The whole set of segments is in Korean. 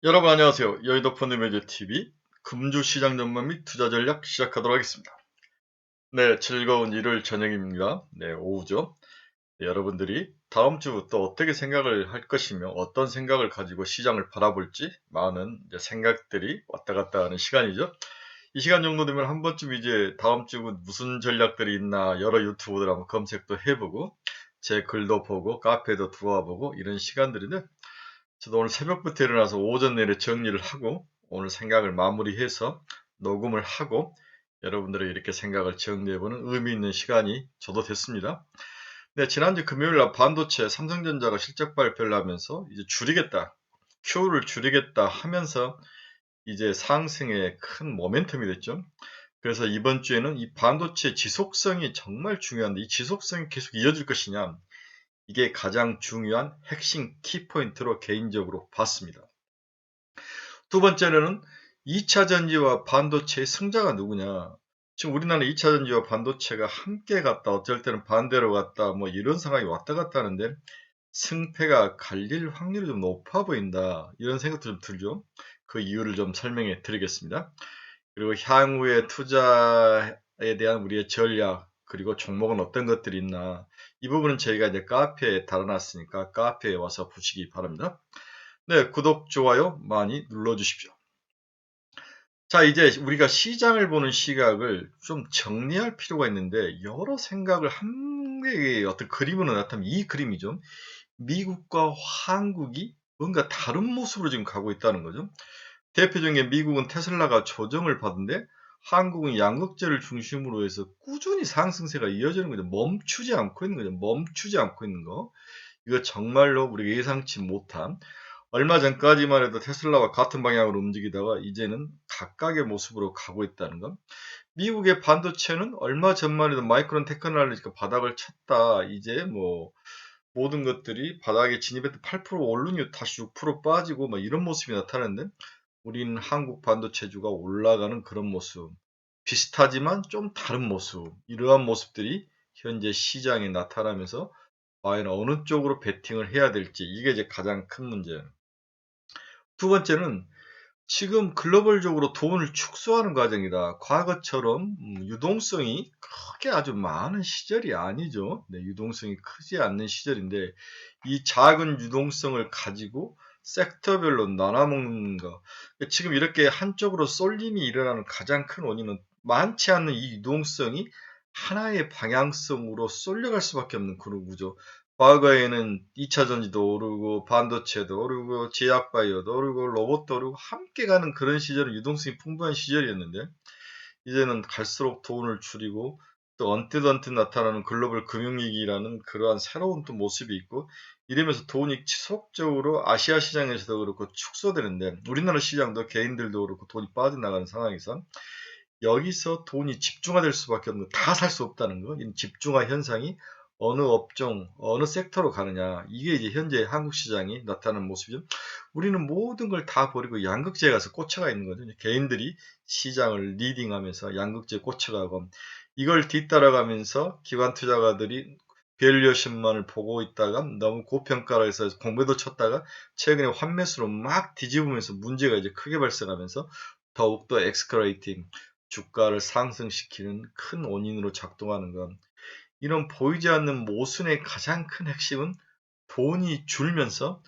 여러분 안녕하세요. 여의도 펀드매니저TV 금주시장 전망 및 투자 전략 시작하도록 하겠습니다. 네, 즐거운 일요일 저녁입니다. 네, 오후죠. 네, 여러분들이 다음 주부터 어떻게 생각을 할 것이며 어떤 생각을 가지고 시장을 바라볼지 많은 이제 생각들이 왔다 갔다 하는 시간이죠. 이 시간 정도 되면 한 번쯤 이제 다음 주 무슨 전략들이 있나 여러 유튜브들 한번 검색도 해보고 제 글도 보고 카페도 들어와보고 이런 시간들인데 저도 오늘 새벽부터 일어나서 오전 내내 정리를 하고 오늘 생각을 마무리해서 녹음을 하고 여러분들의 이렇게 생각을 정리해보는 의미 있는 시간이 저도 됐습니다. 네, 지난주 금요일 날 반도체 삼성전자가 실적 발표를 하면서 이제 줄이겠다, Q를 줄이겠다 하면서 이제 상승의 큰 모멘텀이 됐죠. 그래서 이번 주에는 이 반도체 지속성이 정말 중요한데 이 지속성이 계속 이어질 것이냐, 이게 가장 중요한 핵심 키포인트로 개인적으로 봤습니다. 두 번째로는 2차 전지와 반도체의 승자가 누구냐. 지금 우리나라 2차 전지와 반도체가 함께 갔다, 어쩔 때는 반대로 갔다, 뭐 이런 상황이 왔다 갔다 하는데 승패가 갈릴 확률이 좀 높아 보인다. 이런 생각도 좀 들죠. 그 이유를 좀 설명해 드리겠습니다. 그리고 향후의 투자에 대한 우리의 전략, 그리고 종목은 어떤 것들이 있나. 이 부분은 저희가 이제 카페에 달아놨으니까 카페에 와서 보시기 바랍니다. 네, 구독, 좋아요 많이 눌러주십시오. 자, 이제 우리가 시장을 보는 시각을 좀 정리할 필요가 있는데, 여러 생각을 한 개의 어떤 그림으로 나타나면 이 그림이죠. 미국과 한국이 뭔가 다른 모습으로 지금 가고 있다는 거죠. 대표적인 게 미국은 테슬라가 조정을 받은데, 한국은 양극재를 중심으로 해서 꾸준히 상승세가 이어지는 거죠. 멈추지 않고 있는 거죠. 멈추지 않고 있는 거. 이거 정말로 우리가 예상치 못한, 얼마 전까지만 해도 테슬라와 같은 방향으로 움직이다가 이제는 각각의 모습으로 가고 있다는 것. 미국의 반도체는 얼마 전만 해도 마이크론 테크놀로지가 바닥을 쳤다. 이제 뭐 모든 것들이 바닥에 진입했다 8% 오르니 다시 6% 빠지고 막 이런 모습이 나타나는데, 우리는 한국 반도체주가 올라가는 그런 모습, 비슷하지만 좀 다른 모습, 이러한 모습들이 현재 시장에 나타나면서 과연 어느 쪽으로 베팅을 해야 될지, 이게 이제 가장 큰 문제예요. 두 번째는 지금 글로벌적으로 돈을 축소하는 과정이다. 과거처럼 유동성이 크게 아주 많은 시절이 아니죠. 네, 유동성이 크지 않는 시절인데 이 작은 유동성을 가지고 섹터별로 나눠먹는 거. 지금 이렇게 한쪽으로 쏠림이 일어나는 가장 큰 원인은 많지 않는 이 유동성이 하나의 방향성으로 쏠려갈 수밖에 없는 그런 구조. 과거에는 2차 전지도 오르고 반도체도 오르고 제약바이오도 오르고 로봇도 오르고 함께 가는 그런 시절은 유동성이 풍부한 시절이었는데, 이제는 갈수록 돈을 줄이고 또 언뜻 나타나는 글로벌 금융위기라는 그러한 새로운 또 모습이 있고, 이러면서 돈이 지속적으로 아시아 시장에서도 그렇고 축소되는데, 우리나라 시장도 개인들도 그렇고 돈이 빠져나가는 상황에서 여기서 돈이 집중화될 수밖에 없는, 다 살 수 없다는 거. 이 집중화 현상이 어느 업종, 어느 섹터로 가느냐. 이게 이제 현재 한국 시장이 나타나는 모습이죠. 우리는 모든 걸 다 버리고 양극재에 가서 꽂혀가 있는 거죠. 개인들이 시장을 리딩하면서 양극재에 꽂혀가고, 이걸 뒤따라가면서 기관 투자가들이 밸류에이션만을 보고 있다가 너무 고평가를 해서 공매도 쳤다가 최근에 환매수로 막 뒤집으면서 문제가 이제 크게 발생하면서 더욱더 엑스컬레이팅, 주가를 상승시키는 큰 원인으로 작동하는 것. 이런 보이지 않는 모순의 가장 큰 핵심은 돈이 줄면서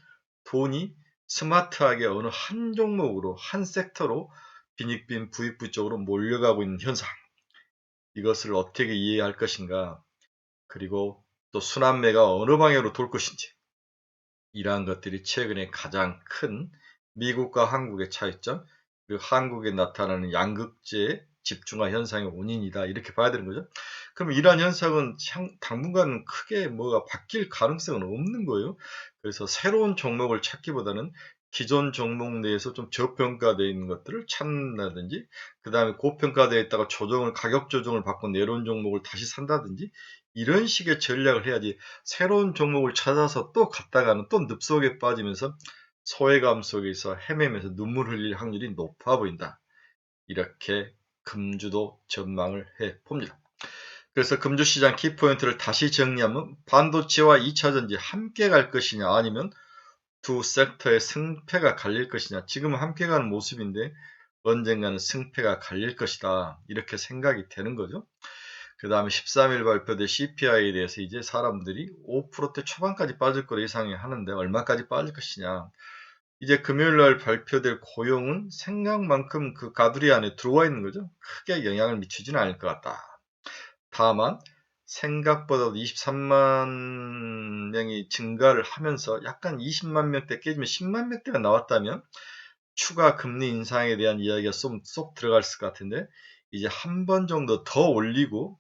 돈이 스마트하게 어느 한 종목으로, 한 섹터로 빈익빈 부익부 쪽으로 몰려가고 있는 현상. 이것을 어떻게 이해할 것인가, 그리고 또 순환매가 어느 방향으로 돌 것인지, 이러한 것들이 최근에 가장 큰 미국과 한국의 차이점, 그리고 한국에 나타나는 양극재의 집중화 현상의 원인이다. 이렇게 봐야 되는 거죠. 그럼 이러한 현상은 당분간 크게 뭐가 바뀔 가능성은 없는 거예요. 그래서 새로운 종목을 찾기보다는 기존 종목 내에서 좀 저평가되어 있는 것들을 찾는다든지, 그 다음에 고평가되어 있다가 가격 조정을 받고 내려온 종목을 다시 산다든지, 이런 식의 전략을 해야지, 새로운 종목을 찾아서 또 갔다가는 또 늪속에 빠지면서 소외감 속에서 헤매면서 눈물 흘릴 확률이 높아 보인다. 이렇게 금주도 전망을 해 봅니다. 그래서 금주 시장 키포인트를 다시 정리하면, 반도체와 2차 전지 함께 갈 것이냐, 아니면 두 섹터의 승패가 갈릴 것이냐. 지금은 함께 가는 모습인데 언젠가는 승패가 갈릴 것이다. 이렇게 생각이 되는 거죠. 그 다음에 13일 발표된 CPI에 대해서 이제 사람들이 5%대 초반까지 빠질 거로 예상이 하는데 얼마까지 빠질 것이냐. 이제 금요일 날 발표될 고용은 생각만큼 그 가두리 안에 들어와 있는 거죠. 크게 영향을 미치지는 않을 것 같다. 다만 생각보다도 23만 명이 증가를 하면서 약간 20만 명대 깨지면 10만 명대가 나왔다면 추가 금리 인상에 대한 이야기가 쏙 들어갈 것 같은데 이제 한 번 정도 더 올리고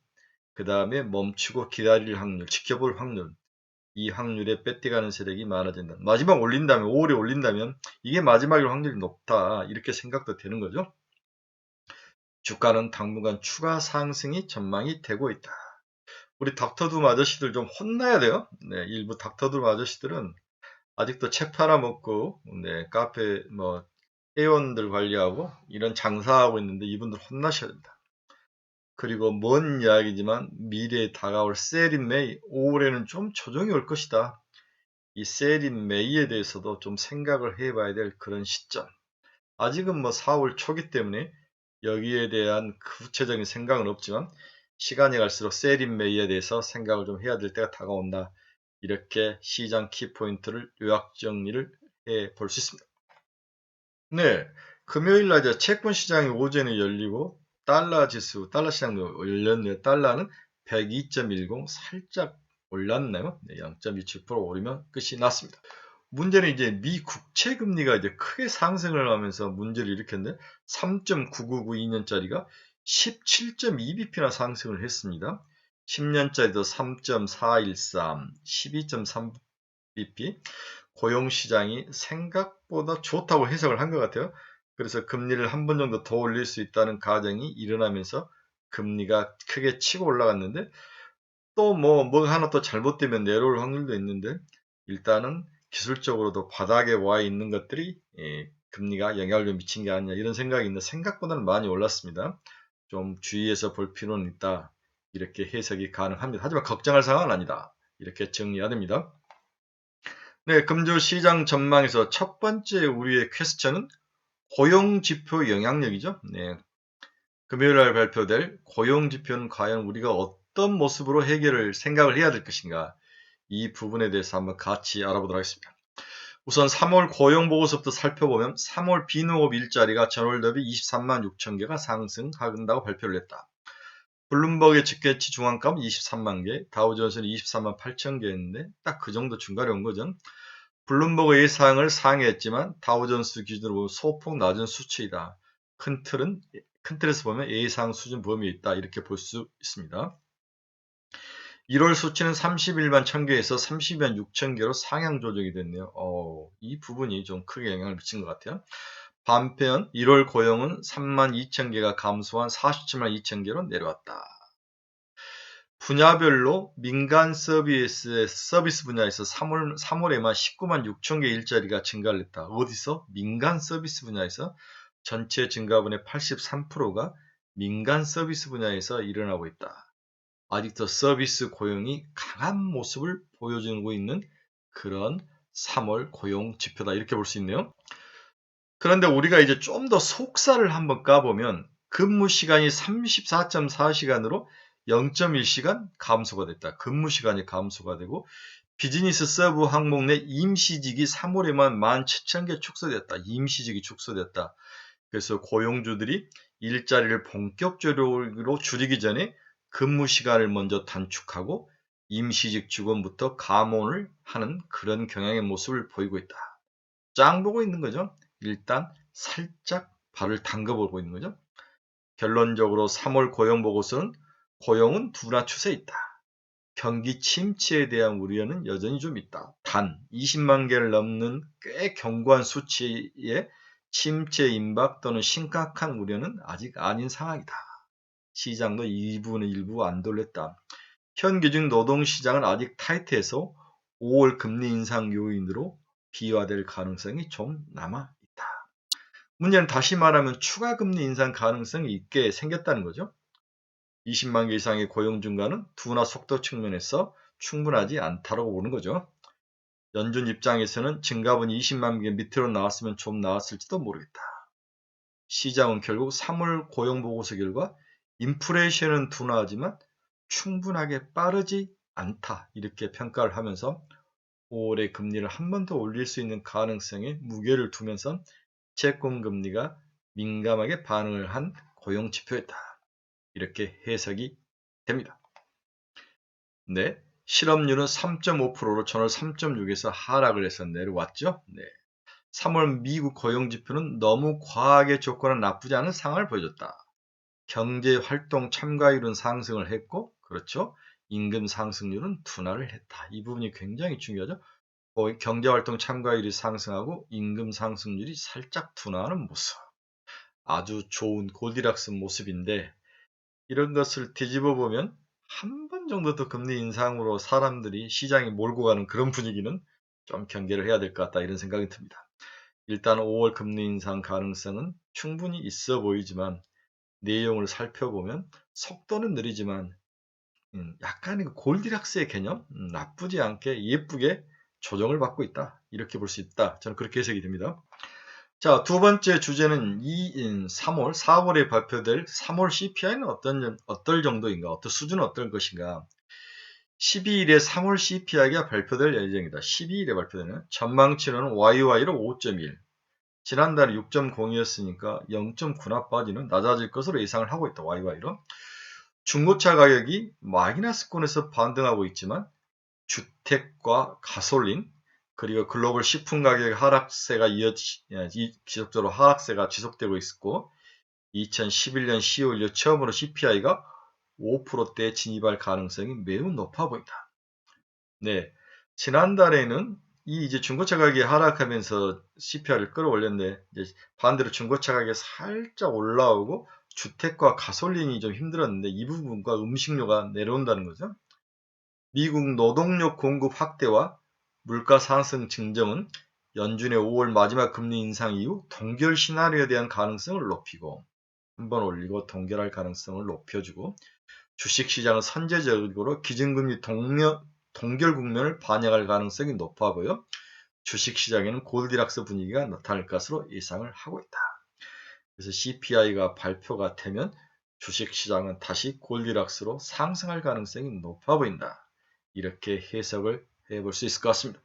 그 다음에 멈추고 기다릴 확률, 지켜볼 확률, 이 확률에 빼떼가는 세력이 많아진다. 마지막 올린다면, 5월에 올린다면 이게 마지막일 확률이 높다. 이렇게 생각도 되는 거죠. 주가는 당분간 추가 상승이 전망이 되고 있다. 우리 닥터둠 아저씨들 좀 혼나야 돼요. 네, 일부 닥터둠 아저씨들은 아직도 책 팔아먹고, 네, 카페, 회원들 관리하고 이런 장사하고 있는데 이분들 혼나셔야 된다. 그리고 먼 이야기지만 미래에 다가올 셀인 메이, 5월에는 좀 조정이 올 것이다. 이 셀인 메이에 대해서도 좀 생각을 해봐야 될 그런 시점. 아직은 4월 초기 때문에 여기에 대한 구체적인 생각은 없지만 시간이 갈수록 셀인 메이에 대해서 생각을 좀 해야 될 때가 다가온다. 이렇게 시장 키포인트를 요약 정리를 해 볼 수 있습니다. 네, 금요일 날 채권 시장이 오전에 열리고 달러 지수, 달러 시장도 열렸네요. 달러는 102.10 살짝 올랐나요? 네, 0.27% 오르면 끝이 났습니다. 문제는 이제 미 국채 금리가 이제 크게 상승을 하면서 문제를 일으켰는데 3.9992년짜리가 17.2bp나 상승을 했습니다. 10년짜리도 3.413, 12.3bp. 고용시장이 생각보다 좋다고 해석을 한 것 같아요. 그래서 금리를 한 번 정도 더 올릴 수 있다는 가정이 일어나면서 금리가 크게 치고 올라갔는데 또 뭐 하나 또 잘못되면 내려올 확률도 있는데 일단은 기술적으로도 바닥에 와 있는 것들이 금리가 영향을 좀 미친 게 아니냐 이런 생각이 있는데 생각보다는 많이 올랐습니다. 좀 주의해서 볼 필요는 있다. 이렇게 해석이 가능합니다. 하지만 걱정할 상황은 아니다. 이렇게 정리해야 됩니다. 네, 금주 시장 전망에서 첫 번째 우리의 퀘스천은 고용지표 영향력이죠. 네, 금요일 날 발표될 고용지표는 과연 우리가 어떤 모습으로 생각을 해야 될 것인가. 이 부분에 대해서 한번 같이 알아보도록 하겠습니다. 우선 3월 고용보고서부터 살펴보면 3월 비농업 일자리가 전월 대비 23만 6천 개가 상승한다고 발표를 했다. 블룸버그의 집계치 중앙값은 23만 개, 다우존스는 23만 8천 개였는데 딱 그 정도 중간에 온 거죠. 블룸버그 예상을 상회했지만 다우존스 기준으로 소폭 낮은 수치이다. 큰 틀에서 보면 예상 수준 범위에 있다. 이렇게 볼 수 있습니다. 1월 수치는 31만 1000개에서 30만 6000개로 상향 조정이 됐네요. 이 부분이 좀 크게 영향을 미친 것 같아요. 반면 1월 고용은 3만 2000개가 감소한 47만 2000개로 내려왔다. 분야별로 민간 서비스 분야에서 3월에만 19만 6천 개 일자리가 증가를 했다. 어디서? 민간 서비스 분야에서 전체 증가분의 83%가 민간 서비스 분야에서 일어나고 있다. 아직도 서비스 고용이 강한 모습을 보여주고 있는 그런 3월 고용 지표다. 이렇게 볼 수 있네요. 그런데 우리가 이제 좀 더 속살을 한번 까보면 근무 시간이 34.4시간으로 0.1시간 감소가 됐다. 근무 시간이 감소가 되고 비즈니스 서브 항목 내 임시직이 3월에만 17,000개 축소됐다. 임시직이 축소됐다. 그래서 고용주들이 일자리를 본격적으로 줄이기 전에 근무 시간을 먼저 단축하고 임시직 직원부터 감원을 하는 그런 경향의 모습을 보이고 있다. 짱 보고 있는 거죠. 일단 살짝 발을 담궈보고 있는 거죠. 결론적으로 3월 고용보고서는 고용은 둔화 추세에 있다. 경기 침체에 대한 우려는 여전히 좀 있다. 단 20만 개를 넘는 꽤 견고한 수치의 침체 임박 또는 심각한 우려는 아직 아닌 상황이다. 시장도 이 부분의 일부 안 돌렸다. 현기준 노동시장은 아직 타이트해서 5월 금리 인상 요인으로 비화될 가능성이 좀 남아있다. 문제는 다시 말하면 추가 금리 인상 가능성이 있게 생겼다는 거죠. 20만 개 이상의 고용 증가는 둔화 속도 측면에서 충분하지 않다고 보는 거죠. 연준 입장에서는 증가분이 20만 개 밑으로 나왔으면 좀 나았을지도 모르겠다. 시장은 결국 3월 고용보고서 결과 인플레이션은 둔화하지만 충분하게 빠르지 않다 이렇게 평가를 하면서 5월에 금리를 한 번 더 올릴 수 있는 가능성에 무게를 두면서 채권금리가 민감하게 반응을 한 고용지표였다. 이렇게 해석이 됩니다. 네, 실업률은 3.5%로 전월 3.6에서 하락을 해서 내려왔죠. 네, 3월 미국 고용지표는 너무 과하게 조건은 나쁘지 않은 상황을 보여줬다. 경제활동 참가율은 상승을 했고, 그렇죠. 임금 상승률은 둔화를 했다. 이 부분이 굉장히 중요하죠. 경제활동 참가율이 상승하고 임금 상승률이 살짝 둔화하는 모습. 아주 좋은 골디락스 모습인데 이런 것을 뒤집어 보면 한 번 정도 더 금리 인상으로 사람들이 시장이 몰고 가는 그런 분위기는 좀 경계를 해야 될 것 같다 이런 생각이 듭니다. 일단 5월 금리 인상 가능성은 충분히 있어 보이지만 내용을 살펴보면 속도는 느리지만 약간의 골디락스의 개념, 나쁘지 않게 예쁘게 조정을 받고 있다. 이렇게 볼 수 있다. 저는 그렇게 해석이 됩니다. 자, 두 번째 주제는 3월, 4월에 발표될 3월 CPI는 어떨 정도인가, 어떤 수준은 어떨 것인가. 12일에 3월 CPI가 발표될 예정이다. 12일에 발표되는 전망치는 YY로 5.1. 지난달 6.0이었으니까 0.9나 빠지는 낮아질 것으로 예상을 하고 있다. YY로. 중고차 가격이 마이너스권에서 반등하고 있지만 주택과 가솔린 그리고 글로벌 식품 가격 하락세가 지속적으로 하락세가 지속되고 있었고 2011년 10월 이후 처음으로 CPI가 5%대에 진입할 가능성이 매우 높아 보인다. 네, 지난달에는 이제 중고차 가격이 하락하면서 CPI를 끌어올렸는데 이제 반대로 중고차 가격이 살짝 올라오고 주택과 가솔린이 좀 힘들었는데 이 부분과 음식료가 내려온다는 거죠. 미국 노동력 공급 확대와 물가 상승 증정은 연준의 5월 마지막 금리 인상 이후 동결 시나리오에 대한 가능성을 높이고 한 번 올리고 동결할 가능성을 높여주고 주식시장은 선제적으로 기준금리 동결 국면을 반영할 가능성이 높아 보여 주식시장에는 골디락스 분위기가 나타날 것으로 예상을 하고 있다. 그래서 CPI가 발표가 되면 주식시장은 다시 골디락스로 상승할 가능성이 높아 보인다. 이렇게 해석을 해볼 수 있을 것 같습니다.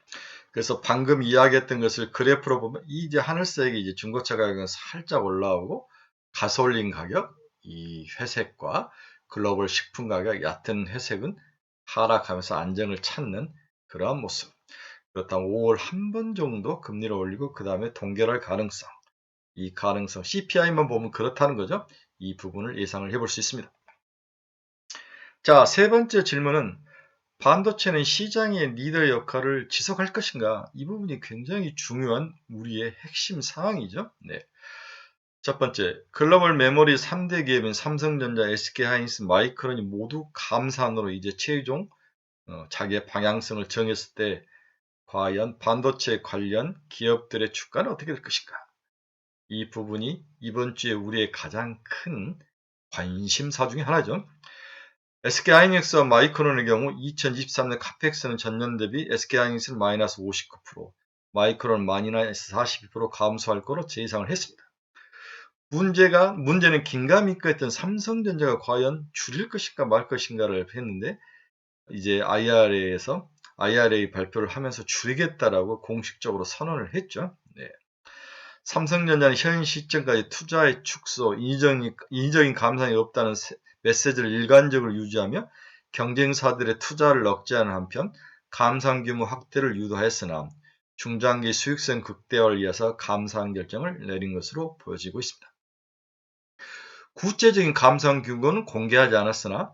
그래서 방금 이야기했던 것을 그래프로 보면 이제 하늘색이 이제 중고차 가격은 살짝 올라오고 가솔린 가격, 이 회색과 글로벌 식품 가격, 얕은 회색은 하락하면서 안정을 찾는 그러한 모습. 그렇다면 5월 한 번 정도 금리를 올리고 그 다음에 동결할 가능성. 이 가능성, CPI만 보면 그렇다는 거죠. 이 부분을 예상을 해볼 수 있습니다. 자, 세 번째 질문은 반도체는 시장의 리더 역할을 지속할 것인가? 이 부분이 굉장히 중요한 우리의 핵심 사항이죠. 네. 첫 번째, 글로벌 메모리 3대 기업인 삼성전자, SK하이닉스, 마이크론이 모두 감산으로 이제 최종 자기의 방향성을 정했을 때 과연 반도체 관련 기업들의 주가는 어떻게 될 것인가? 이 부분이 이번 주에 우리의 가장 큰 관심사 중에 하나죠. SK하이닉스와 마이크론의 경우 2023년 카펙스는 전년 대비 SK하이닉스는 마이너스 59%, 마이크론 마이너스 42% 감소할 거로 예상을 했습니다. 문제는 긴가민가 했던 삼성전자가 과연 줄일 것인가 말 것인가를 했는데 이제 IRA 발표를 하면서 줄이겠다라고 공식적으로 선언을 했죠. 네. 삼성전자는 현 시점까지 투자의 축소, 인위적인 감산이 없다는 메시지를 일관적으로 유지하며 경쟁사들의 투자를 억제하는 한편 감산 규모 확대를 유도했으나 중장기 수익성 극대화를 위해서 감산 결정을 내린 것으로 보여지고 있습니다. 구체적인 감산 규모는 공개하지 않았으나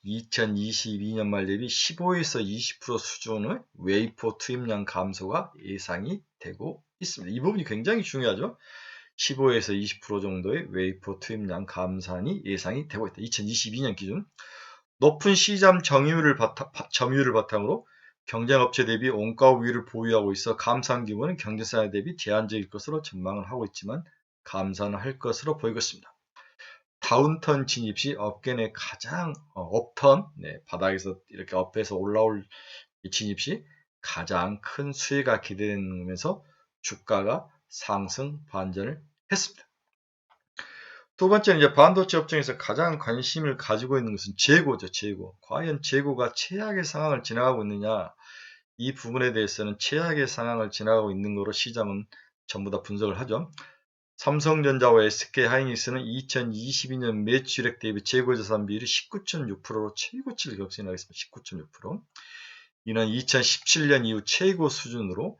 2022년 말 대비 15에서 20% 수준의 웨이퍼 투입량 감소가 예상이 되고 있습니다. 이 부분이 굉장히 중요하죠. 15에서 20% 정도의 웨이퍼 투입량 감산이 예상이 되고 있다. 2022년 기준 높은 시장 점유율을 바탕으로 경쟁업체 대비 원가 우위를 보유하고 있어 감산 규모는 경쟁사 대비 제한적일 것으로 전망을 하고 있지만 감산을 할 것으로 보이고 있습니다. 다운턴 진입 시 업계 내 가장 업턴, 바닥에서 이렇게 업해서 올라올 진입 시 가장 큰 수혜가 기대되면서 주가가 상승 반전을 했습니다. 두 번째는 이제 반도체 업종에서 가장 관심을 가지고 있는 것은 재고죠, 재고. 과연 재고가 최악의 상황을 지나가고 있느냐? 이 부분에 대해서는 최악의 상황을 지나가고 있는 거로 시장은 전부 다 분석을 하죠. 삼성전자와 SK하이닉스는 2022년 매출액 대비 재고자산 비율이 19.6%로 최고치를 격신하겠습니다. 19.6%. 이는 2017년 이후 최고 수준으로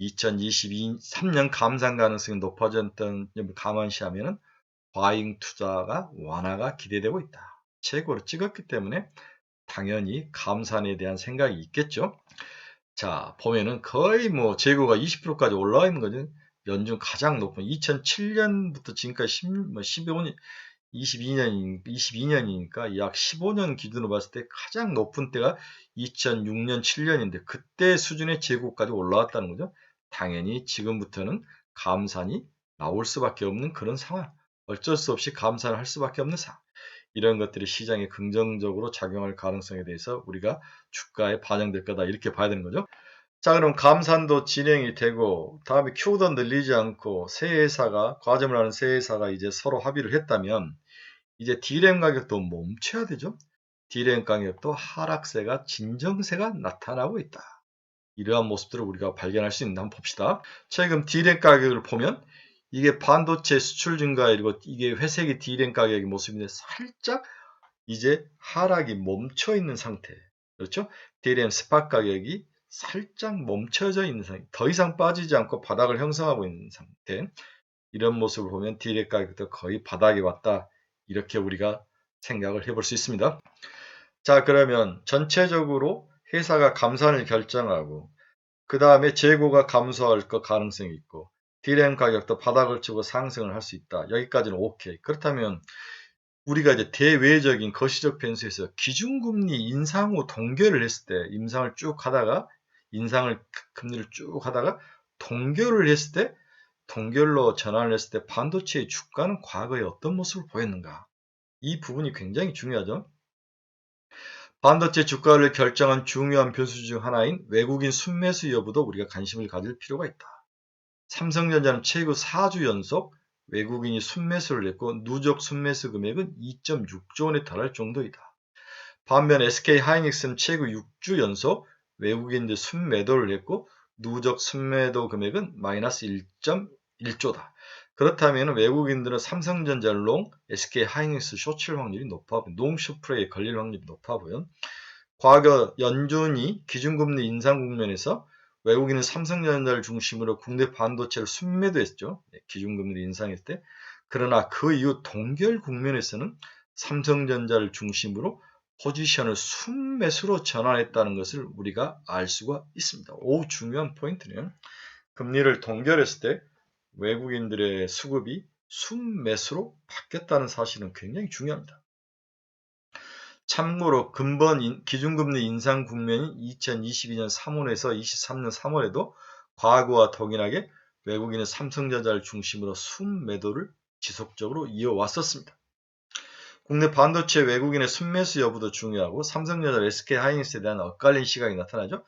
2023년 감산 가능성이 높아졌던 점을 감안시하면 과잉 투자가 완화가 기대되고 있다. 최고로 찍었기 때문에 당연히 감산에 대한 생각이 있겠죠. 자, 보면은 거의 뭐 재고가 20%까지 올라와 있는 거죠. 연중 가장 높은 2007년부터 지금까지 15년, 22년이니까 약 15년 기준으로 봤을 때 가장 높은 때가 2006년, 7년인데 그때 수준의 재고까지 올라왔다는 거죠. 당연히 지금부터는 감산이 나올 수밖에 없는 그런 상황. 어쩔 수 없이 감산을 할 수밖에 없는 상황. 이런 것들이 시장에 긍정적으로 작용할 가능성에 대해서 우리가 주가에 반영될 거다 이렇게 봐야 되는 거죠. 자, 그럼 감산도 진행이 되고 다음에 키우던 늘리지 않고 새 회사가 과점을 하는 새 회사가 이제 서로 합의를 했다면 이제 D램 가격도 멈춰야 되죠. D램 가격도 하락세가 진정세가 나타나고 있다. 이러한 모습들을 우리가 발견할 수 있는데 한번 봅시다. 최근 D램 가격을 보면 이게 반도체 수출 증가이고 이게 회색이 D램 가격의 모습인데 살짝 이제 하락이 멈춰 있는 상태. 그렇죠? D램 스팟 가격이 살짝 멈춰져 있는 상태. 더 이상 빠지지 않고 바닥을 형성하고 있는 상태. 이런 모습을 보면 D램 가격도 거의 바닥에 왔다. 이렇게 우리가 생각을 해볼 수 있습니다. 자, 그러면 전체적으로 회사가 감산을 결정하고 그 다음에 재고가 감소할 것 가능성이 있고 D램 가격도 바닥을 치고 상승을 할 수 있다. 여기까지는 오케이. 그렇다면 우리가 이제 대외적인 거시적 변수에서 기준금리 인상 후 동결을 했을 때 인상을 쭉 하다가 금리를 쭉 하다가 동결을 했을 때 동결로 전환을 했을 때 반도체의 주가는 과거에 어떤 모습을 보였는가? 이 부분이 굉장히 중요하죠. 반도체 주가를 결정한 중요한 변수 중 하나인 외국인 순매수 여부도 우리가 관심을 가질 필요가 있다. 삼성전자는 최고 4주 연속 외국인이 순매수를 했고 누적 순매수 금액은 2.6조 원에 달할 정도이다. 반면 SK하이닉스는 최고 6주 연속 외국인들 순매도를 했고 누적 순매도 금액은 마이너스 1.1조다. 그렇다면 외국인들은 삼성전자 롱, SK하이닉스 숏칠 확률이 높아 보여. 농쇼프레에 걸릴 확률이 높아 보여. 과거 연준이 기준금리 인상 국면에서 외국인은 삼성전자를 중심으로 국내 반도체를 순매도했죠. 기준금리 인상했을 때. 그러나 그 이후 동결 국면에서는 삼성전자를 중심으로 포지션을 순매수로 전환했다는 것을 우리가 알 수가 있습니다. 중요한 포인트네요. 금리를 동결했을 때 외국인들의 수급이 순매수로 바뀌었다는 사실은 굉장히 중요합니다. 참고로 근본 기준금리 인상 국면인 2022년 3월에서 23년 3월에도 과거와 동일하게 외국인은 삼성전자를 중심으로 순매도를 지속적으로 이어왔었습니다. 국내 반도체 외국인의 순매수 여부도 중요하고 삼성전자, SK하이닉스에 대한 엇갈린 시각이 나타나죠.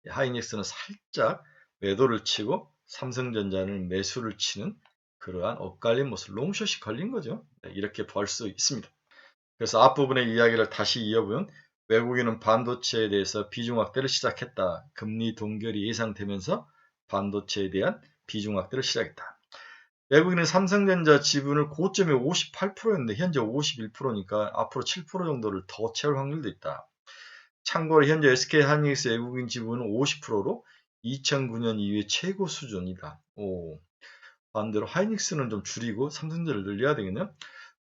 하이닉스는 살짝 매도를 치고 삼성전자는 매수를 치는 그러한 엇갈린 모습, 롱숏이 걸린 거죠. 이렇게 볼 수 있습니다. 그래서 앞부분의 이야기를 다시 이어보면 외국인은 반도체에 대해서 비중 확대를 시작했다. 금리 동결이 예상되면서 반도체에 대한 비중 확대를 시작했다. 외국인은 삼성전자 지분을 고점에 58%였는데 현재 51%니까 앞으로 7% 정도를 더 채울 확률도 있다. 참고로 현재 SK하이닉스 외국인 지분은 50%로 2009년 이후에 최고 수준이다. 반대로 하이닉스는 좀 줄이고 삼성전자를 늘려야 되겠네요.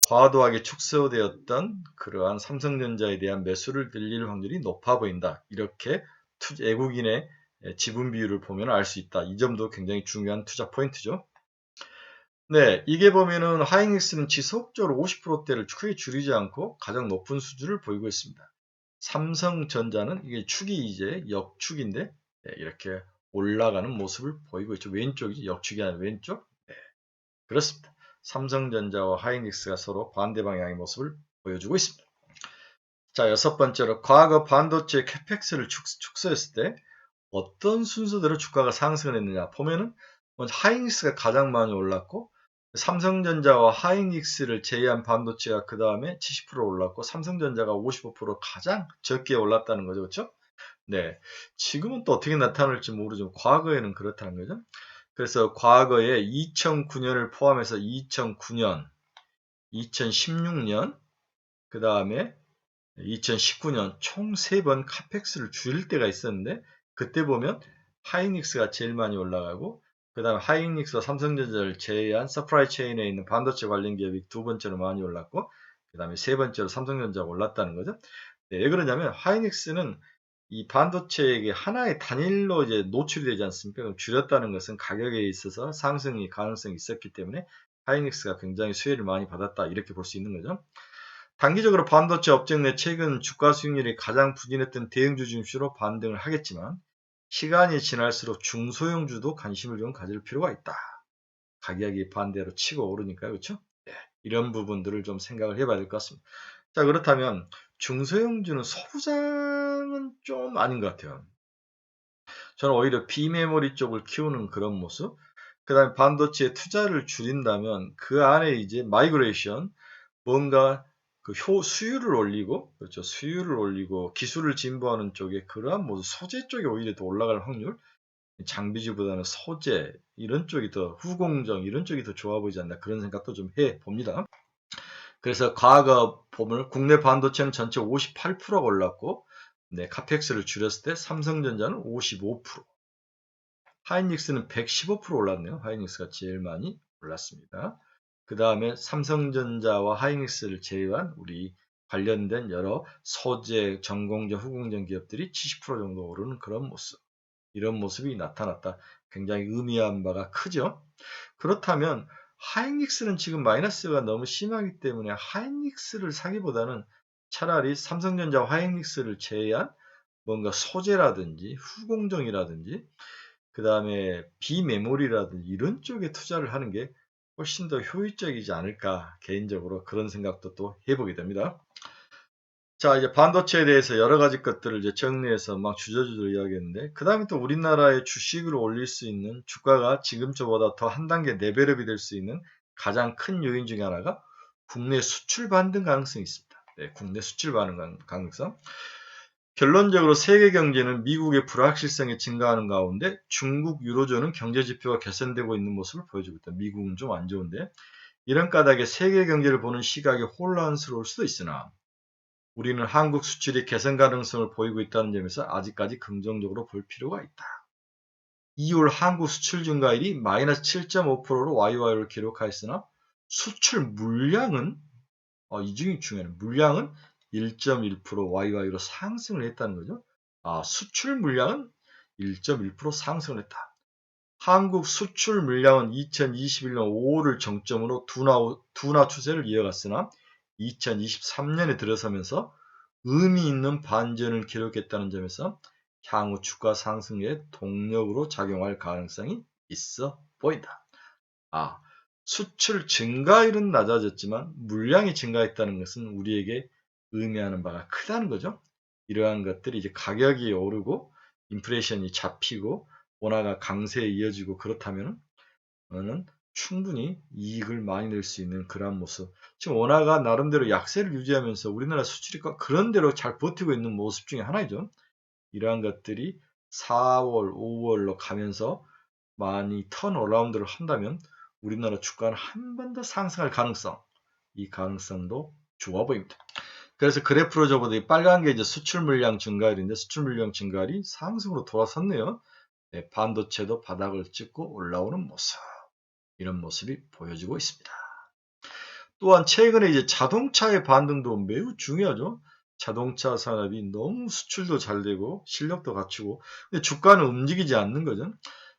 과도하게 축소되었던 그러한 삼성전자에 대한 매수를 늘릴 확률이 높아 보인다. 이렇게 외국인의 지분 비율을 보면 알 수 있다. 이 점도 굉장히 중요한 투자 포인트죠. 네, 이게 보면은 하이닉스는 지속적으로 50%대를 크게 줄이지 않고 가장 높은 수준을 보이고 있습니다. 삼성전자는 이게 축이 이제 역축인데 이렇게 올라가는 모습을 보이고 있죠. 왼쪽이지 역축이 아니라 왼쪽. 네, 그렇습니다. 삼성전자와 하이닉스가 서로 반대 방향의 모습을 보여주고 있습니다. 자, 여섯 번째로 과거 반도체 캐펙스를 축소했을 때 어떤 순서대로 주가가 상승을 했느냐 보면은 먼저 하이닉스가 가장 많이 올랐고 삼성전자와 하이닉스를 제외한 반도체가 그 다음에 70% 올랐고 삼성전자가 55% 가장 적게 올랐다는 거죠. 그렇죠? 네. 지금은 또 어떻게 나타날지 모르죠. 과거에는 그렇다는 거죠. 그래서 과거에 2009년을 포함해서 2009년, 2016년, 그 다음에 2019년 총 3번 카펙스를 줄일 때가 있었는데 그때 보면 하이닉스가 제일 많이 올라가고 그 다음에 하이닉스와 삼성전자를 제외한 서프라이 체인에 있는 반도체 관련 기업이 두 번째로 많이 올랐고 그 다음에 세 번째로 삼성전자가 올랐다는 거죠. 네, 왜 그러냐면 하이닉스는 이 반도체에게 하나의 단일로 이제 노출이 되지 않습니까? 그럼 줄였다는 것은 가격에 있어서 상승이 가능성이 있었기 때문에 하이닉스가 굉장히 수혜를 많이 받았다 이렇게 볼 수 있는 거죠. 단기적으로 반도체 업종 내 최근 주가 수익률이 가장 부진했던 대형주 중심으로 반등을 하겠지만 시간이 지날수록 중소형주도 관심을 좀 가질 필요가 있다. 가격이 반대로 치고 오르니까요. 그렇죠? 네, 이런 부분들을 좀 생각을 해봐야 될 것 같습니다. 자, 그렇다면 중소형주는 소부장은 좀 아닌 것 같아요. 저는 오히려 비메모리 쪽을 키우는 그런 모습, 그 다음에 반도체에 투자를 줄인다면 그 안에 이제 마이그레이션, 뭔가 그 수율을 올리고, 그렇죠. 수율을 올리고 기술을 진보하는 쪽에 그러한 모습, 소재 쪽에 오히려 더 올라갈 확률, 장비주보다는 소재, 이런 쪽이 더 후공정, 이런 쪽이 더 좋아 보이지 않나 그런 생각도 좀 해 봅니다. 그래서 과거 보면 국내 반도체는 전체 58%가 올랐고, 네, 카펙스를 줄였을 때 삼성전자는 55%, 하이닉스는 115% 올랐네요. 하이닉스가 제일 많이 올랐습니다. 그 다음에 삼성전자와 하이닉스를 제외한 우리 관련된 여러 소재, 전공정, 후공정 기업들이 70% 정도 오르는 그런 모습. 이런 모습이 나타났다. 굉장히 의미한 바가 크죠. 그렇다면 하이닉스는 지금 마이너스가 너무 심하기 때문에 하이닉스를 사기보다는 차라리 삼성전자와 하이닉스를 제외한 뭔가 소재라든지 후공정이라든지 그 다음에 비메모리라든지 이런 쪽에 투자를 하는 게 훨씬 더 효율적이지 않을까 개인적으로 그런 생각도 또 해보게 됩니다. 자, 이제 반도체에 대해서 여러 가지 것들을 이제 정리해서 막 주저주저 이야기했는데, 그 다음에 또 우리나라의 주식을 올릴 수 있는 주가가 지금처보다 더 한 단계 레벨업이 될 수 있는 가장 큰 요인 중에 하나가 국내 수출 반등 가능성이 있습니다. 네, 국내 수출 반등 가능성. 결론적으로 세계 경제는 미국의 불확실성이 증가하는 가운데 중국, 유로존은 경제 지표가 개선되고 있는 모습을 보여주고 있다. 미국은 좀 안 좋은데 이런 까닭에 세계 경제를 보는 시각이 혼란스러울 수도 있으나 우리는 한국 수출이 개선 가능성을 보이고 있다는 점에서 아직까지 긍정적으로 볼 필요가 있다. 2월 한국 수출 증가율이 마이너스 7.5%로 YY를 기록하였으나 수출 물량은 이 중에 중요한 물량은 1.1% YY로 상승을 했다는 거죠. 수출 물량은 1.1% 상승을 했다. 한국 수출 물량은 2021년 5월을 정점으로 둔화 추세를 이어갔으나 2023년에 들어서면서 의미 있는 반전을 기록했다는 점에서 향후 주가 상승의 동력으로 작용할 가능성이 있어 보인다. 수출 증가율은 낮아졌지만 물량이 증가했다는 것은 우리에게 의미하는 바가 크다는 거죠. 이러한 것들이 이제 가격이 오르고 인플레이션이 잡히고 원화가 강세에 이어지고 그렇다면 는 충분히 이익을 많이 낼 수 있는 그러한 모습. 지금 원화가 나름대로 약세를 유지하면서 우리나라 수출이 그런대로 잘 버티고 있는 모습 중에 하나이죠. 이러한 것들이 4월, 5월로 가면서 많이 턴어라운드를 한다면 우리나라 주가는 한 번 더 상승할 가능성, 이 가능성도 좋아 보입니다. 그래서 그래프로 접어도 이 빨간 게 이제 수출 물량 증가율인데 수출 물량 증가율이 상승으로 돌아섰네요. 네, 반도체도 바닥을 찍고 올라오는 모습. 이런 모습이 보여지고 있습니다. 또한 최근에 이제 자동차의 반등도 매우 중요하죠. 자동차 산업이 너무 수출도 잘 되고 실력도 갖추고 근데 주가는 움직이지 않는 거죠.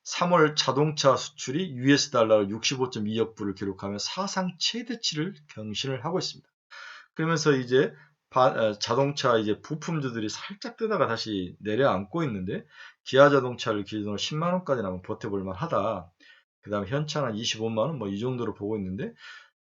3월 자동차 수출이 US 달러로 65.2억 불을 기록하며 사상 최대치를 경신을 하고 있습니다. 그러면서 이제 자동차 이제 부품주들이 살짝 뜨다가 다시 내려앉고 있는데 기아 자동차를 기준으로 10만 원까지 나면 버텨볼 만하다. 그 다음에 현차는 25만 원 뭐 이 정도로 보고 있는데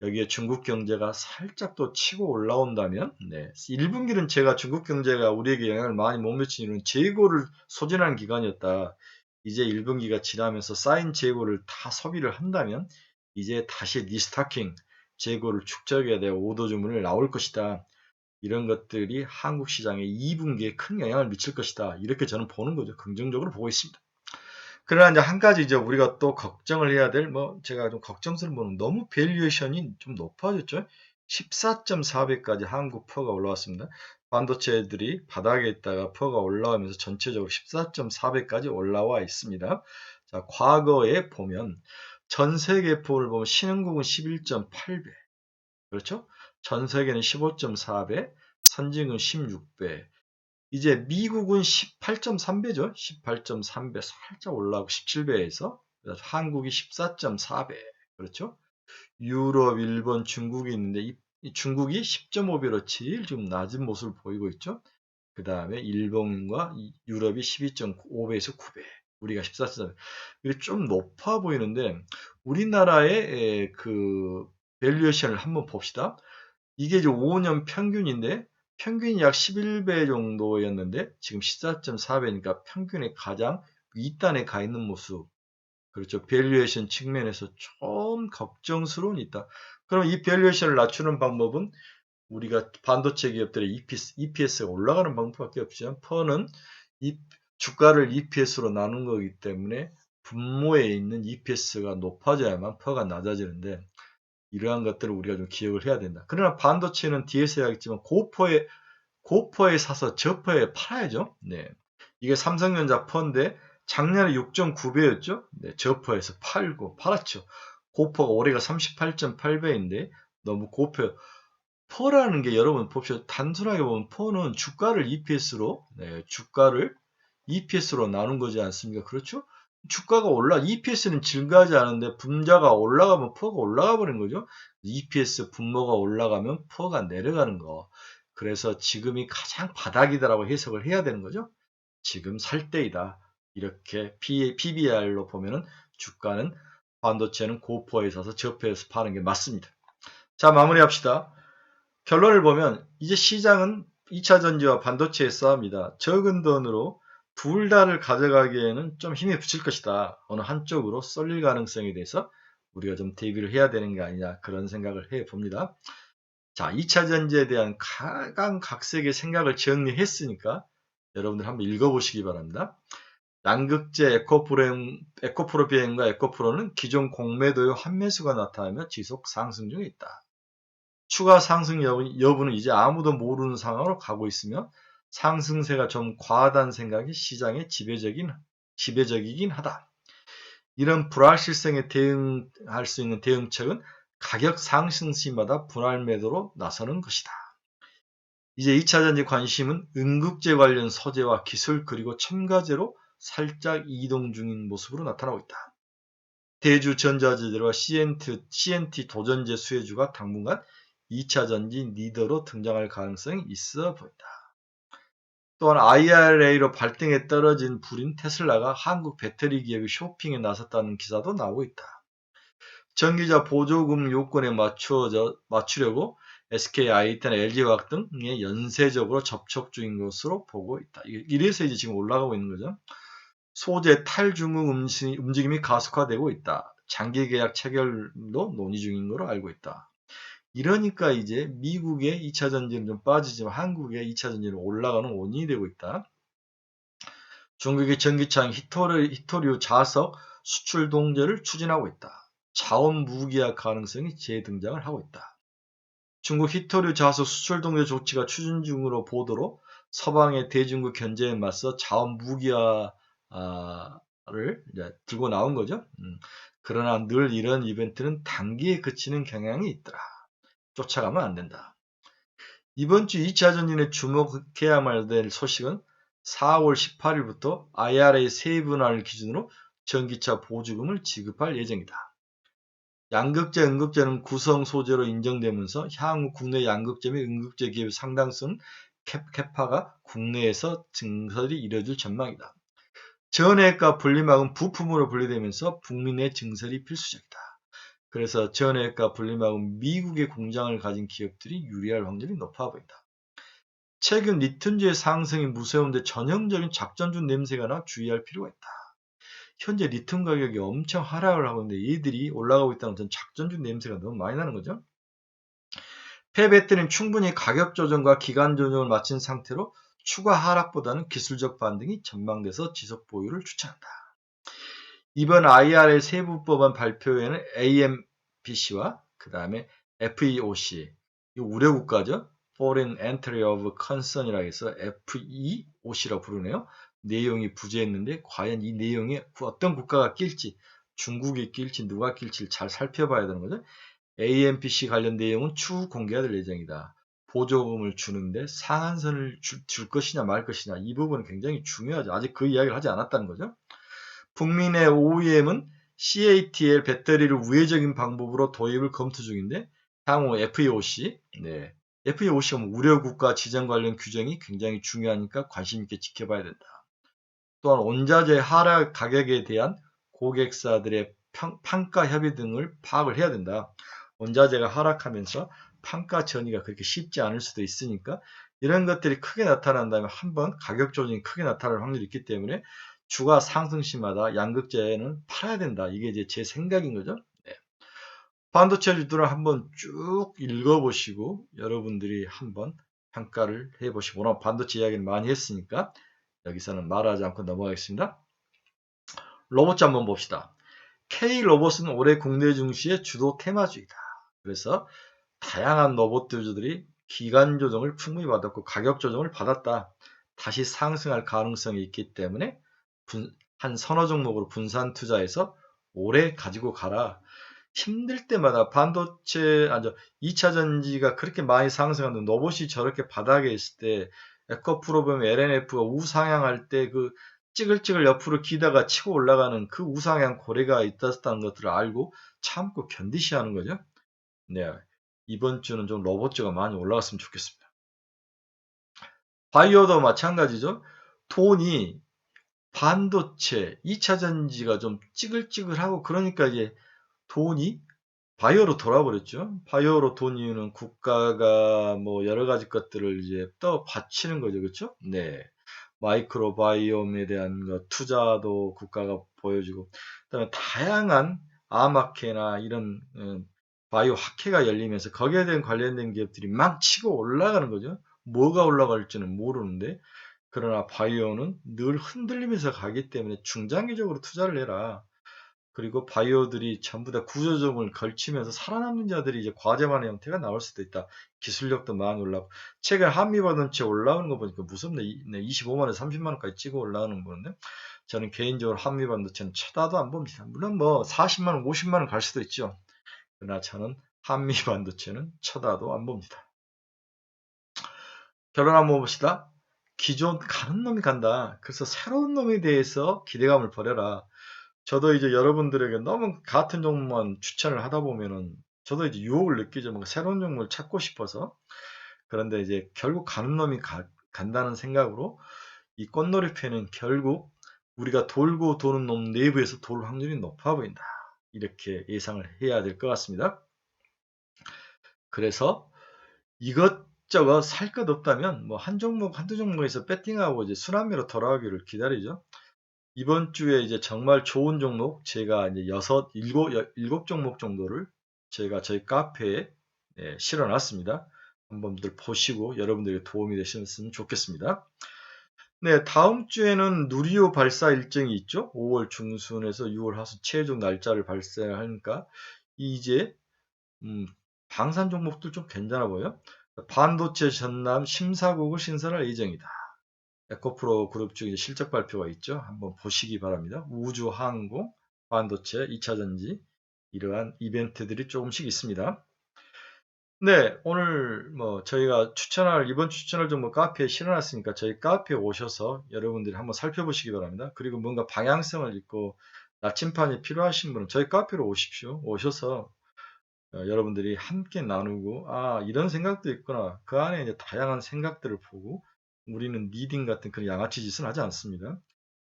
여기에 중국 경제가 살짝 또 치고 올라온다면, 1분기는 제가 중국 경제가 우리에게 영향을 많이 못 미치는 이유는 재고를 소진하는 기간이었다. 이제 1분기가 지나면서 쌓인 재고를 다 소비를 한다면 이제 다시 리스타킹, 재고를 축적해야 될 오더 주문을 나올 것이다. 이런 것들이 한국 시장에 2분기에 큰 영향을 미칠 것이다. 이렇게 저는 보는 거죠. 긍정적으로 보고 있습니다. 그러나 이제 한 가지 이제 우리가 또 걱정을 해야 될 제가 좀 걱정스러운 부분은 너무 밸류에이션이 좀 높아졌죠. 14.4배까지 한국 퍼가 올라왔습니다. 반도체들이 바닥에 있다가 퍼가 올라오면서 전체적으로 14.4배까지 올라와 있습니다. 자, 과거에 보면 전 세계 퍼를 보면 신흥국은 11.8배. 그렇죠? 전 세계는 15.4배, 선진국은 16배. 이제 미국은 18.3배죠. 18.3배 살짝 올라가고 17배에서 한국이 14.4배. 그렇죠? 유럽, 일본, 중국이 있는데 이 중국이 10.5배로 제일 좀 낮은 모습을 보이고 있죠. 그 다음에 일본과 유럽이 12.5배에서 9배. 우리가 14.4배. 이게 좀 높아 보이는데 우리나라의 그 밸류에이션을 한번 봅시다. 이게 이제 5년 평균인데 평균이 약 11배 정도였는데 지금 14.4배니까 평균의 가장 윗단에 가 있는 모습. 그렇죠. 밸류에이션 측면에서 좀 걱정스러운 있다. 그럼 이 밸류에이션을 낮추는 방법은 우리가 반도체 기업들의 EPS가 올라가는 방법밖에 없죠. 퍼는 이 주가를 EPS로 나눈 거기 때문에 분모에 있는 EPS가 높아져야만 퍼가 낮아지는데 이러한 것들을 우리가 좀 기억을 해야 된다. 그러나 반도체는 뒤에서 해야겠지만 고퍼에 사서 저퍼에 팔아야죠. 네. 이게 삼성전자 퍼인데 작년에 6.9배였죠. 네, 저퍼에서 팔았죠. 고퍼가 올해가 38.8배인데 너무 고퍼. 퍼라는 게 여러분 봅시다. 단순하게 보면 퍼는 주가를 EPS로 나눈 거지 않습니까? 그렇죠? 주가가 EPS는 증가하지 않은데 분자가 올라가면 퍼가 올라가 버린 거죠. EPS 분모가 올라가면 퍼가 내려가는 거. 그래서 지금이 가장 바닥이다라고 해석을 해야 되는 거죠. 지금 살 때이다. 이렇게 PBR로 보면은 주가는 반도체는 고퍼에 사서 저퍼에서 파는 게 맞습니다. 자, 마무리합시다. 결론을 보면 이제 시장은 2차 전지와 반도체의 싸움이다. 적은 돈으로 둘 다를 가져가기에는 좀 힘이 붙일 것이다. 어느 한쪽으로 쏠릴 가능성에 대해서 우리가 좀 대비를 해야 되는 게 아니냐 그런 생각을 해봅니다. 자, 2차 전지에 대한 각각색의 생각을 정리했으니까 여러분들 한번 읽어보시기 바랍니다. 양극재 에코프로비엠과 에코프로는 기존 공매도의 환매수가 나타나며 지속 상승 중에 있다. 추가 상승 여부는 이제 아무도 모르는 상황으로 가고 있으며 상승세가 좀 과하다는 생각이 시장의 지배적이긴 하다. 이런 불확실성에 대응할 수 있는 대응책은 가격 상승 시마다 분할 매도로 나서는 것이다. 이제 2차 전지 관심은 음극재 관련 소재와 기술 그리고 첨가제로 살짝 이동 중인 모습으로 나타나고 있다. 대주 전자재들과 CNT 도전제 수혜주가 당분간 2차 전지 리더로 등장할 가능성이 있어 보인다. 또한 IRA로 발등에 떨어진 불인 테슬라가 한국 배터리 기업이 쇼핑에 나섰다는 기사도 나오고 있다. 전기자 보조금 요건에 맞추려고 SK 하이닉스나 LG화학 등에 연쇄적으로 접촉 중인 것으로 보고 있다. 이래서 이제 지금 올라가고 있는 거죠. 소재 탈중국 움직임이 가속화되고 있다. 장기 계약 체결도 논의 중인 것으로 알고 있다. 이러니까 이제 미국의 2차 전지는 좀 빠지지만 한국의 2차 전지는 올라가는 원인이 되고 있다. 중국의 전기차인 히토류 자석 수출 동결을 추진하고 있다. 자원 무기화 가능성이 재등장을 하고 있다. 중국 히토류 자석 수출 동결 조치가 추진 중으로 보도로 서방의 대중국 견제에 맞서 자원 무기화를 들고 나온 거죠. 그러나 늘 이런 이벤트는 단기에 그치는 경향이 있더라. 쫓아가면 안 된다. 이번 주 2차 전지에 주목해야만 될 소식은 4월 18일부터 IRA 세분화를 기준으로 전기차 보조금을 지급할 예정이다. 양극재, 음극재는 구성 소재로 인정되면서 향후 국내 양극재 및 음극재 기업의 상당수는 캐파가 국내에서 증설이 이뤄질 전망이다. 전해과 분리막은 부품으로 분리되면서 북미 내 증설이 필수적이다. 그래서 전해과 분리막은 미국의 공장을 가진 기업들이 유리할 확률이 높아 보인다. 최근 리튬주의 상승이 무서운데 전형적인 작전주 냄새가 나 주의할 필요가 있다. 현재 리튬 가격이 엄청 하락을 하고 있는데 얘들이 올라가고 있다는 전 작전주 냄새가 너무 많이 나는 거죠. 폐배터리는 충분히 가격 조정과 기간 조정을 마친 상태로 추가 하락보다는 기술적 반등이 전망돼서 지속 보유를 추천한다. 이번 IRA 세부 법안 발표에는 AMPC와 그 다음에 FEOC, 이 우려 국가죠. Foreign Entry of Concern이라고 해서 FEOC라고 부르네요. 내용이 부재했는데 과연 이 내용에 어떤 국가가 낄지, 중국이 낄지 누가 낄지를 잘 살펴봐야 되는 거죠. AMPC 관련 내용은 추후 공개가 될 예정이다. 보조금을 주는데 상한선을 줄 것이냐 말 것이냐, 이 부분은 굉장히 중요하죠. 아직 그 이야기를 하지 않았다는 거죠. 북미 내 OEM은 CATL 배터리를 우회적인 방법으로 도입을 검토 중인데 향후 FEOC, FEOC가 우려 국가 지정 관련 규정이 굉장히 중요하니까 관심 있게 지켜봐야 된다. 또한 원자재 하락 가격에 대한 고객사들의 판가 협의 등을 파악을 해야 된다. 원자재가 하락하면서 판가 전이가 그렇게 쉽지 않을 수도 있으니까 이런 것들이 크게 나타난다면 한번 가격 조정이 크게 나타날 확률이 있기 때문에 주가 상승 시마다 양극재는 팔아야 된다. 이게 이제 제 생각인 거죠. 네. 반도체 주들을 한번 쭉 읽어보시고 여러분들이 한번 평가를 해보시고, 오늘 반도체 이야기를 많이 했으니까 여기서는 말하지 않고 넘어가겠습니다. 로봇 한번 봅시다. K로봇은 올해 국내 증시의 주도 테마주이다. 그래서 다양한 로봇들이 기간 조정을 충분히 받았고 가격 조정을 받았다. 다시 상승할 가능성이 있기 때문에 한 서너 종목으로 분산 투자해서 오래 가지고 가라. 힘들 때마다 반도체, 2차 전지가 그렇게 많이 상승하는데 로봇이 저렇게 바닥에 있을 때 에코프로 보면 LNF가 우상향할 때 그 찌글찌글 옆으로 기다가 치고 올라가는 그 우상향 고래가 있었다는 것들을 알고 참고 견디셔야 하는 거죠. 네. 이번 주는 좀 로봇주가 많이 올라갔으면 좋겠습니다. 바이오도 마찬가지죠. 돈이 반도체, 2차 전지가 좀 찌글찌글하고 그러니까 이제 돈이 바이오로 돌아버렸죠. 바이오로 돈 이유는 국가가 뭐 여러 가지 것들을 이제 또 바치는 거죠. 그렇죠? 네. 마이크로바이옴에 대한 투자도 국가가 보여주고, 그다음에 다양한 암학회나 이런 바이오 학회가 열리면서 거기에 대한 관련된 기업들이 막 치고 올라가는 거죠. 뭐가 올라갈지는 모르는데, 그러나 바이오는 늘 흔들리면서 가기 때문에 중장기적으로 투자를 해라. 그리고 바이오들이 전부 다 구조조정을 걸치면서 살아남는 자들이 이제 과제만의 형태가 나올 수도 있다. 기술력도 많이 올라가고. 최근 한미반도체 올라오는 거 보니까 무섭네. 25만원, 30만원까지 찍어 올라오는 거 보는데, 저는 개인적으로 한미반도체는 쳐다도 안 봅니다. 물론 뭐 40만원, 50만원 갈 수도 있죠. 그러나 저는 한미반도체는 쳐다도 안 봅니다. 결론 한번 봅시다. 기존 가는 놈이 간다. 그래서 새로운 놈에 대해서 기대감을 버려라. 저도 이제 여러분들에게 너무 같은 종목만 추천을 하다 보면은 저도 이제 유혹을 느끼죠. 뭔가 새로운 종목을 찾고 싶어서. 그런데 이제 결국 가는 놈이 간다는 생각으로 이 꽃놀이패는 결국 우리가 돌고 도는 놈 내부에서 돌 확률이 높아 보인다. 이렇게 예상을 해야 될 것 같습니다. 그래서 이것저것 살 것 없다면 뭐 한 종목, 한두 종목에서 배팅하고 이제 순환매로 돌아오기를 기다리죠. 이번 주에 이제 정말 좋은 종목, 제가 이제 일곱 종목 정도를 제가 저희 카페에 실어놨습니다. 한번들 보시고 여러분들에게 도움이 되셨으면 좋겠습니다. 네, 다음 주에는 누리호 발사 일정이 있죠. 5월 중순에서 6월 하순 최종 날짜를 발사하니까 이제 방산 종목도 좀 괜찮아 보여요. 반도체 전남 심사국을 신설할 예정이다. 에코프로 그룹 중 실적 발표가 있죠. 한번 보시기 바랍니다. 우주, 항공, 반도체, 2차 전지 이러한 이벤트들이 조금씩 있습니다. 네, 오늘 뭐 저희가 이번 추천을 좀 뭐 카페에 실어놨으니까 저희 카페에 오셔서 여러분들이 한번 살펴보시기 바랍니다. 그리고 뭔가 방향성을 읽고 나침판이 필요하신 분은 저희 카페로 오십시오. 오셔서 여러분들이 함께 나누고, 이런 생각도 있구나. 그 안에 이제 다양한 생각들을 보고, 우리는 리딩 같은 그런 양아치 짓은 하지 않습니다.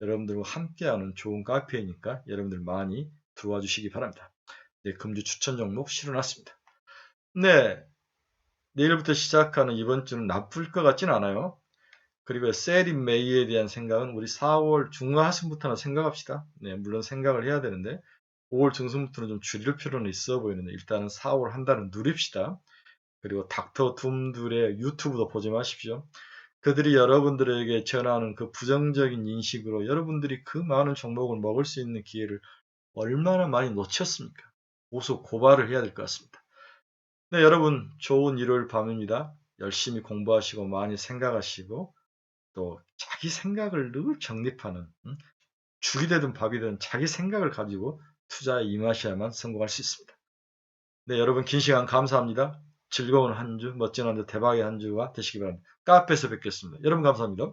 여러분들과 함께하는 좋은 카페이니까 여러분들 많이 들어와 주시기 바랍니다. 네, 금주 추천 종목 실어놨습니다. 네, 내일부터 시작하는 이번 주는 나쁠 것 같진 않아요. 그리고 셀인 메이에 대한 생각은 우리 4월 중하순부터는 생각합시다. 네, 물론 생각을 해야 되는데 5월 중순부터는 좀 줄일 필요는 있어 보이는데 일단은 4월 한 달은 누립시다. 그리고 닥터 둠들의 유튜브도 보지 마십시오. 그들이 여러분들에게 전하는 그 부정적인 인식으로 여러분들이 그 많은 종목을 먹을 수 있는 기회를 얼마나 많이 놓쳤습니까? 고소 고발을 해야 될 것 같습니다. 네, 여러분 좋은 일요일 밤입니다. 열심히 공부하시고 많이 생각하시고 또 자기 생각을 늘 정립하는 죽이 되든 밥이 되든 자기 생각을 가지고 투자에 임하셔야만 성공할 수 있습니다. 네, 여러분 긴 시간 감사합니다. 즐거운 한 주, 멋진 한 주, 대박의 한 주가 되시기 바랍니다. 카페에서 뵙겠습니다. 여러분 감사합니다.